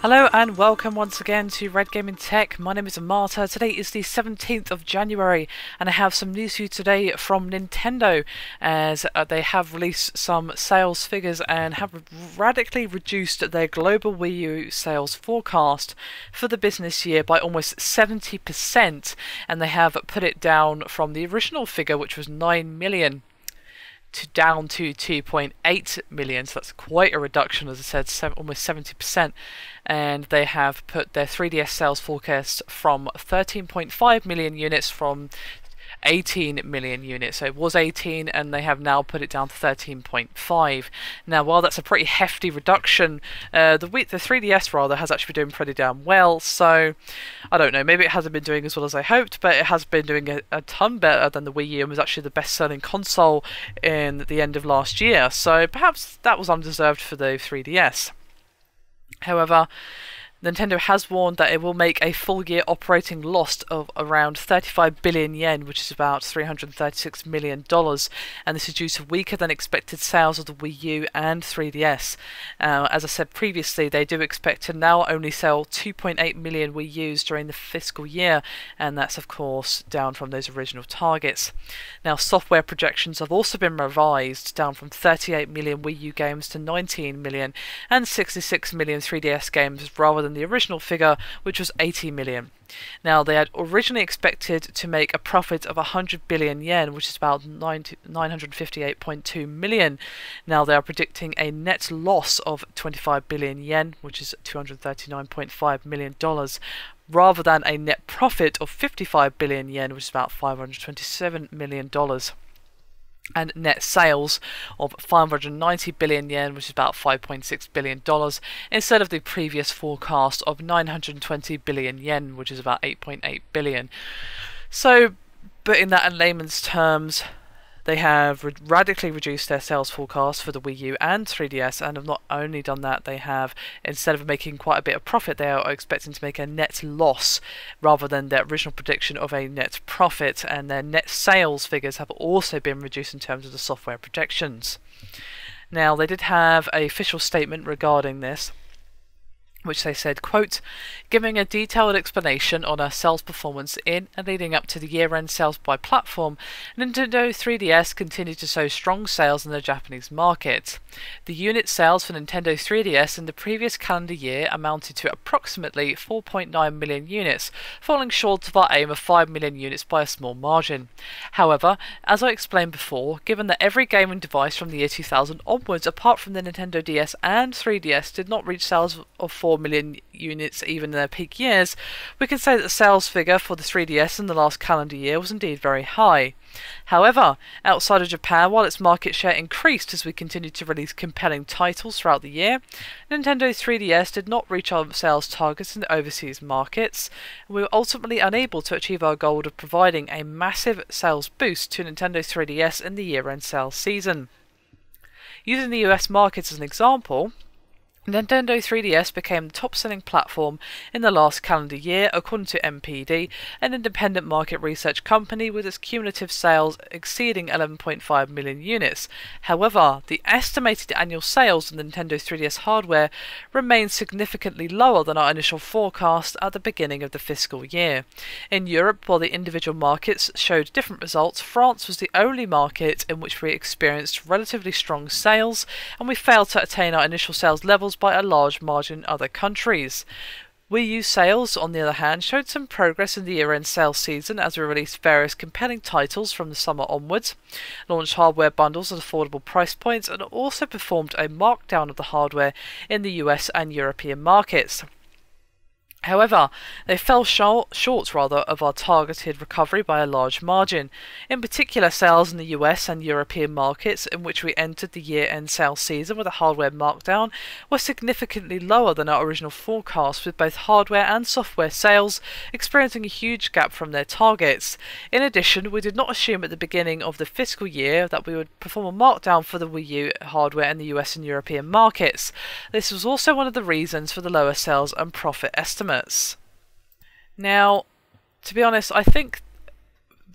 Hello and welcome once again to Red Gaming Tech. My name is Marta. Today is the 17th of January and I have some news for you today from Nintendo as they have released some sales figures and have radically reduced their global Wii U sales forecast for the business year by almost 70%, and they have put it down from the original figure, which was 9 million, down to 2.8 million, so that's quite a reduction, as I said, almost 70%. And they have put their 3DS sales forecast from 13.5 million units from 18 million units. So it was 18 and they have now put it down to 13.5. Now, while that's a pretty hefty reduction, the 3DS rather has actually been doing pretty damn well. So I don't know, maybe it hasn't been doing as well as I hoped, but it has been doing a ton better than the Wii U and was actually the best selling console in the end of last year. So perhaps that was undeserved for the 3DS. However, Nintendo has warned that it will make a full-year operating loss of around 35 billion yen, which is about $336 million, and this is due to weaker than expected sales of the Wii U and 3DS. As I said previously, they do expect to now only sell 2.8 million Wii U's during the fiscal year, and that's of course down from those original targets. Now, software projections have also been revised, down from 38 million Wii U games to 19 million, and 66 million 3DS games rather than the original figure, which was 80 million. Now, they had originally expected to make a profit of 100 billion yen, which is about 958.2 million. Now, they are predicting a net loss of 25 billion yen, which is $239.5 million, rather than a net profit of 55 billion yen, which is about $527 million. And net sales of 590 billion yen, which is about $5.6 billion, instead of the previous forecast of 920 billion yen, which is about 8.8 billion. So, putting that in layman's terms, they have radically reduced their sales forecast for the Wii U and 3DS, and have not only done that, they have, instead of making quite a bit of profit, they are expecting to make a net loss rather than their original prediction of a net profit, and their net sales figures have also been reduced in terms of the software projections. Now, they did have an official statement regarding this, which they said, quote, giving a detailed explanation on our sales performance in and leading up to the year-end sales by platform, Nintendo 3DS continued to show strong sales in the Japanese market. The unit sales for Nintendo 3DS in the previous calendar year amounted to approximately 4.9 million units, falling short of our aim of 5 million units by a small margin. However, as I explained before, given that every gaming device from the year 2000 onwards, apart from the Nintendo DS and 3DS, did not reach sales of 4 million units even in their peak years, we can say that the sales figure for the 3DS in the last calendar year was indeed very high. However, outside of Japan, while its market share increased as we continued to release compelling titles throughout the year, Nintendo 3DS did not reach our sales targets in the overseas markets, and we were ultimately unable to achieve our goal of providing a massive sales boost to Nintendo 3DS in the year-end sales season. Using the US market as an example, Nintendo 3DS became the top-selling platform in the last calendar year, according to MPD, an independent market research company, with its cumulative sales exceeding 11.5 million units. However, the estimated annual sales of the Nintendo 3DS hardware remained significantly lower than our initial forecast at the beginning of the fiscal year. In Europe, while the individual markets showed different results, France was the only market in which we experienced relatively strong sales, and we failed to attain our initial sales levels by a large margin in other countries. Wii U sales, on the other hand, showed some progress in the year-end sales season as we released various compelling titles from the summer onwards, launched hardware bundles at affordable price points, and also performed a markdown of the hardware in the US and European markets. However, they fell short of our targeted recovery by a large margin. In particular, sales in the US and European markets, in which we entered the year-end sales season with a hardware markdown, were significantly lower than our original forecast, with both hardware and software sales experiencing a huge gap from their targets. In addition, we did not assume at the beginning of the fiscal year that we would perform a markdown for the Wii U hardware in the US and European markets. This was also one of the reasons for the lower sales and profit estimates. Now, to be honest, I think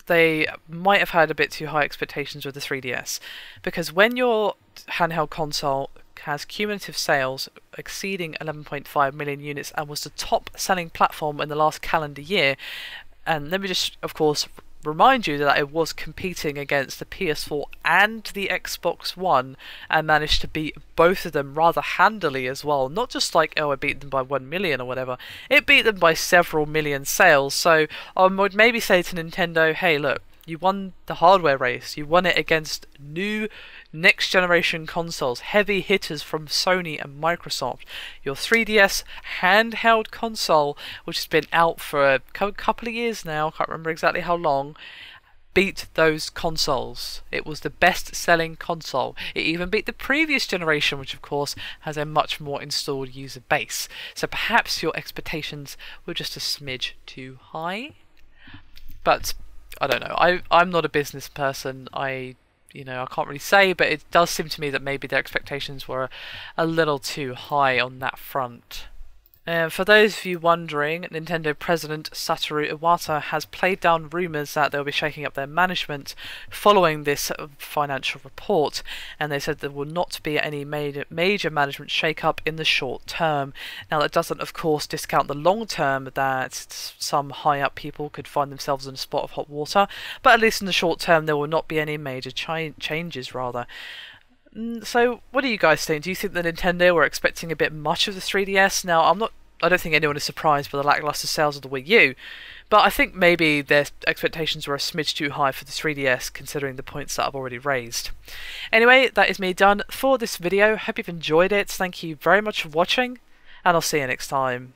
they might have had a bit too high expectations with the 3DS, because when your handheld console has cumulative sales exceeding 11.5 million units and was the top selling platform in the last calendar year. And let me just, of course, remind you that it was competing against the PS4 and the Xbox One and managed to beat both of them rather handily as well. Not just like, oh, I beat them by 1 million or whatever. It beat them by several million sales. So I would maybe say to Nintendo, hey, look, you won the hardware race. You won it against new next generation consoles, heavy hitters from Sony and Microsoft. Your 3DS handheld console, which has been out for a couple of years now, can't remember exactly how long, beat those consoles. It was the best selling console. It even beat the previous generation, which of course has a much more installed user base. So perhaps your expectations were just a smidge too high. But I don't know. I'm not a business person. I can't really say, but it does seem to me that maybe their expectations were a little too high on that front. For those of you wondering, Nintendo President Satoru Iwata has played down rumours that they'll be shaking up their management following this financial report, and they said there will not be any major management shake-up in the short term. Now, that doesn't, of course, discount the long term that some high-up people could find themselves in a spot of hot water, but at least in the short term there will not be any major changes, rather. So, what do you guys think? Do you think that Nintendo were expecting a bit much of the 3DS? Now, I don't think anyone is surprised by the lackluster sales of the Wii U, but I think maybe their expectations were a smidge too high for the 3DS, considering the points that I've already raised. Anyway, that is me done for this video. Hope you've enjoyed it. Thank you very much for watching, and I'll see you next time.